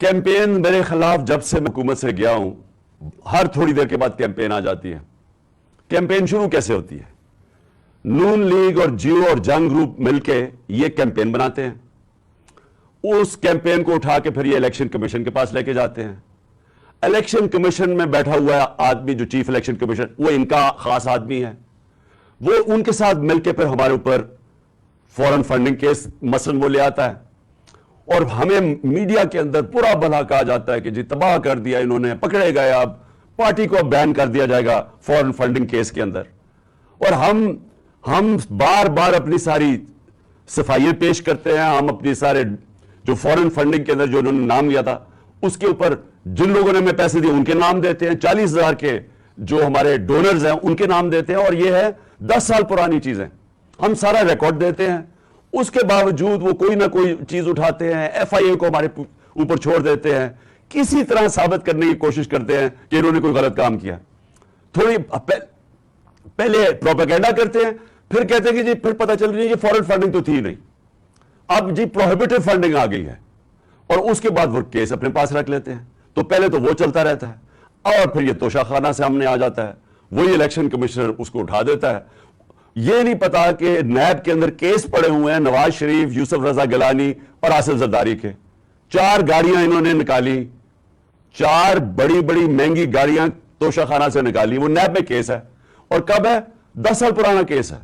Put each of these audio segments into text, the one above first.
Campaign میرے خلاف جب سے میں حکومت سے گیا ہوں، ہر تھوڑی دیر کے بعد کیمپین آ جاتی ہے۔ کیمپین شروع کیسے ہوتی ہے؟ نون لیگ اور جیو اور جنگ گروپ مل کے یہ کیمپین بناتے ہیں، اس کیمپین کو اٹھا کے پھر یہ الیکشن کمیشن کے پاس لے کے جاتے ہیں۔ الیکشن کمیشن میں بیٹھا ہوا آدمی جو چیف الیکشن کمیشن، وہ ان کا خاص آدمی ہے، وہ ان کے ساتھ مل کے پھر ہمارے اوپر فورن فنڈنگ کیس مثلاً وہ لے آتا ہے، اور ہمیں میڈیا کے اندر پورا بھلا کہا جاتا ہے کہ جی تباہ کر دیا انہوں نے، پکڑے گئے، اب پارٹی کو بین کر دیا جائے گا فورن فنڈنگ کیس کے اندر۔ اور ہم بار بار اپنی ساری صفائیاں پیش کرتے ہیں، ہم اپنی سارے جو فورن فنڈنگ کے اندر جو انہوں نے نام لیا تھا اس کے اوپر جن لوگوں نے ہمیں پیسے دیے ان کے نام دیتے ہیں، 40,000 کے جو ہمارے ڈونرز ہیں ان کے نام دیتے ہیں، اور یہ ہے 10 سال پرانی چیزیں، ہم سارا ریکارڈ دیتے ہیں۔ اس کے باوجود وہ کوئی نہ کوئی چیز اٹھاتے ہیں، ایف آئی اے کو ہمارے اوپر چھوڑ دیتے ہیں، کسی طرح ثابت کرنے کی کوشش کرتے ہیں کہ انہوں نے کوئی غلط کام کیا۔ تھوڑی پہلے پروپیگنڈا کرتے ہیں، پھر کہتے ہیں کہ جی پھر پتہ چل رہی ہے کہ فورن فنڈنگ تو تھی نہیں، اب جی پروہیبٹڈ فنڈنگ آ گئی ہے، اور اس کے بعد وہ کیس اپنے پاس رکھ لیتے ہیں۔ تو پہلے تو وہ چلتا رہتا ہے، اور پھر یہ توشہ خانہ سے ہم نے آ جاتا ہے، وہی الیکشن کمشنر اس کو اٹھا دیتا ہے۔ یہ نہیں پتا کہ نیب کے اندر کیس پڑے ہوئے ہیں نواز شریف، یوسف رضا گیلانی اور آصف زرداری کے۔ 4 گاڑیاں انہوں نے نکالی، 4 بڑی بڑی مہنگی گاڑیاں توشہ خانہ سے نکالی، وہ نیب میں کیس ہے، اور کب ہے؟ 10 سال پرانا کیس ہے،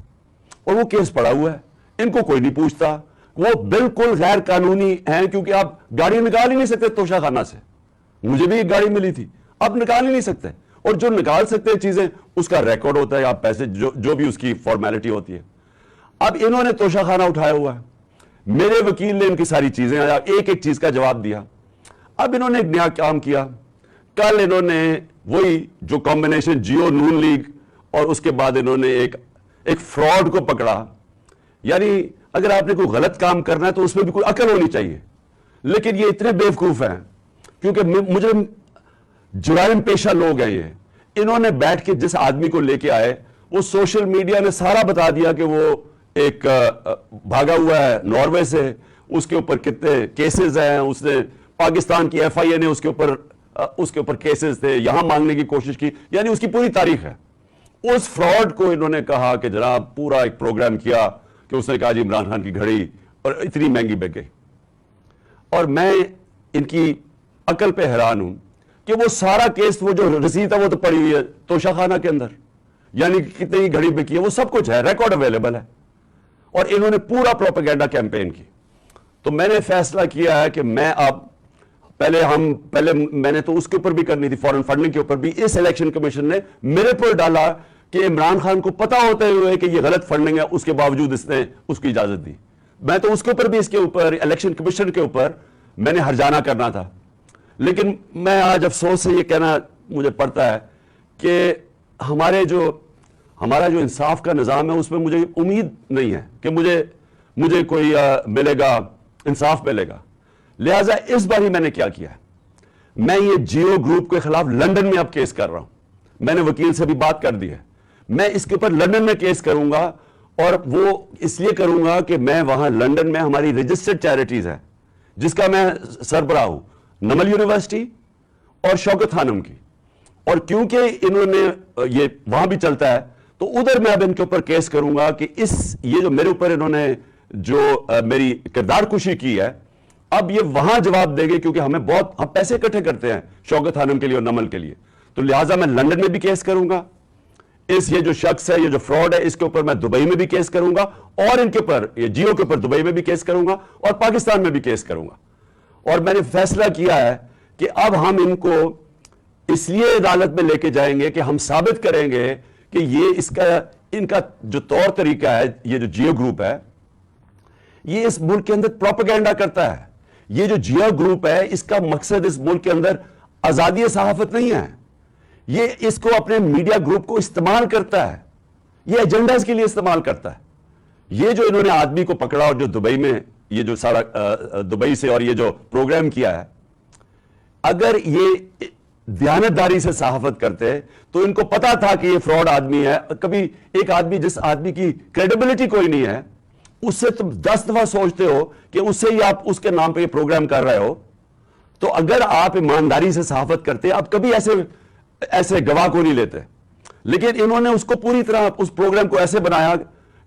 اور وہ کیس پڑا ہوا ہے، ان کو کوئی نہیں پوچھتا، وہ بالکل غیر قانونی ہیں، کیونکہ آپ گاڑی نکال ہی نہیں سکتے توشہ خانہ سے۔ مجھے بھی ایک گاڑی ملی تھی، آپ نکال ہی نہیں سکتے، اور جو نکال سکتے ہیں چیزیں اس کا ریکارڈ ہوتا ہے، آپ پیسے جو بھی اس کی فارمیلٹی ہوتی ہے۔ اب انہوں نے توشہ خانہ اٹھایا ہوا ہے، میرے وکیل نے ان کی ساری چیزیں ایک ایک چیز کا جواب دیا۔ اب انہوں نے ایک نیا کام کیا، کل انہوں نے وہی جو کمبینیشن جیو نون لیگ اور اس کے بعد انہوں نے ایک فراڈ کو پکڑا۔ یعنی اگر آپ نے کوئی غلط کام کرنا ہے تو اس میں بھی کوئی عقل ہونی چاہیے، لیکن یہ اتنے بیوقوف ہیں کیونکہ مجرم جرائم پیشہ لوگ ہیں یہ۔ انہوں نے بیٹھ کے جس آدمی کو لے کے آئے، وہ سوشل میڈیا نے سارا بتا دیا کہ وہ ایک بھاگا ہوا ہے ناروے سے، اس کے اوپر کتنے کیسز ہیں، اس نے پاکستان کی ایف آئی اے نے اس کے اوپر کیسز تھے، یہاں مانگنے کی کوشش کی، یعنی اس کی پوری تاریخ ہے۔ اس فراڈ کو انہوں نے کہا کہ جناب پورا ایک پروگرام کیا کہ اس نے کہا جی عمران خان کی گھڑی اور اتنی مہنگی بک گئی۔ اور میں ان کی عقل پہ حیران ہوں کہ وہ سارا کیس، وہ جو رسید ہے وہ تو پڑی ہوئی ہے توشہ خانہ کے اندر، یعنی کتنی گھڑی بکی ہے وہ سب کچھ ہے، ریکارڈ اویلیبل ہے، اور انہوں نے پورا پروپیگنڈا کیمپین کی۔ تو میں نے فیصلہ کیا ہے کہ میں اب پہلے میں نے تو اس کے اوپر بھی کرنی تھی، فورن فنڈنگ کے اوپر بھی اس الیکشن کمیشن نے میرے پر ڈالا کہ عمران خان کو پتا ہوتے ہوئے کہ یہ غلط فنڈنگ ہے، اس کے باوجود اس نے اس کی اجازت دی۔ میں تو اس کے اوپر بھی، اس کے اوپر الیکشن کمیشن کے اوپر میں نے ہرجانہ کرنا تھا، لیکن میں آج افسوس سے یہ کہنا مجھے پڑتا ہے کہ ہمارا جو انصاف کا نظام ہے اس میں مجھے امید نہیں ہے کہ مجھے کوئی ملے گا، انصاف ملے گا۔ لہٰذا اس بار ہی میں نے کیا کیا ہے، میں یہ جیو گروپ کے خلاف لندن میں اب کیس کر رہا ہوں۔ میں نے وکیل سے بھی بات کر دی ہے، میں اس کے اوپر لندن میں کیس کروں گا، اور وہ اس لیے کروں گا کہ میں وہاں لندن میں ہماری رجسٹرڈ چیریٹیز ہے جس کا میں سربراہ ہوں، نمل یونیورسٹی اور شوکت خانم کی، اور کیونکہ انہوں نے یہ وہاں بھی چلتا ہے تو ادھر میں اب ان کے اوپر کیس کروں گا کہ یہ جو میرے اوپر انہوں نے جو میری کردار کشی کی ہے، اب یہ وہاں جواب دے گے، کیونکہ ہم پیسے اکٹھے کرتے ہیں شوکت خانم کے لیے اور نمل کے لیے، تو لہٰذا میں لندن میں بھی کیس کروں گا۔ یہ جو شخص ہے، یہ جو فراڈ ہے، اس کے اوپر میں دبئی میں بھی کیس کروں گا، اور ان کے اوپر یہ جیو کے اوپر دبئی میں بھی کیس کروں گا، اور پاکستان میں بھی کیس کروں گا۔ اور میں نے فیصلہ کیا ہے کہ اب ہم ان کو اس لیے عدالت میں لے کے جائیں گے کہ ہم ثابت کریں گے کہ ان کا جو طور طریقہ ہے، یہ جو جیو گروپ ہے، یہ اس ملک کے اندر پروپیگنڈا کرتا ہے۔ یہ جو جیو گروپ ہے، اس کا مقصد اس ملک کے اندر آزادی صحافت نہیں ہے، یہ اس کو اپنے میڈیا گروپ کو استعمال کرتا ہے، یہ ایجنڈاز کے لیے استعمال کرتا ہے۔ یہ جو انہوں نے آدمی کو پکڑا اور جو دبئی میں یہ جو سارا دبئی سے اور یہ جو پروگرام کیا ہے، اگر یہ دیانتداری سے صحافت کرتے تو ان کو پتا تھا کہ یہ فراڈ آدمی ہے۔ کبھی ایک آدمی جس آدمی کی کریڈیبلٹی کوئی نہیں ہے، اس سے تم 10 دفعہ سوچتے ہو کہ اس سے ہی آپ اس کے نام پہ یہ پروگرام کر رہے ہو، تو اگر آپ ایمانداری سے صحافت کرتے آپ کبھی ایسے گواہ کو نہیں لیتے، لیکن انہوں نے اس کو پوری طرح اس پروگرام کو ایسے بنایا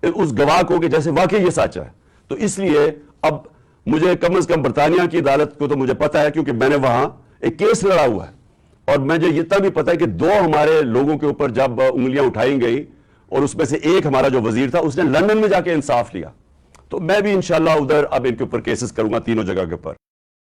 اس گواہ کو کہ جیسے واقعی یہ سچ ہے. تو اس لیے اب مجھے کم از کم برطانیہ کی عدالت کو تو مجھے پتا ہے، کیونکہ میں نے وہاں ایک کیس لڑا ہوا ہے، اور مجھے اتنا بھی پتا ہے کہ 2 ہمارے لوگوں کے اوپر جب انگلیاں اٹھائی گئی اور اس میں سے ایک ہمارا جو وزیر تھا اس نے لندن میں جا کے انصاف لیا. تو میں بھی انشاءاللہ ادھر اب ان کے اوپر کیسز کروں گا تینوں جگہ کے اوپر.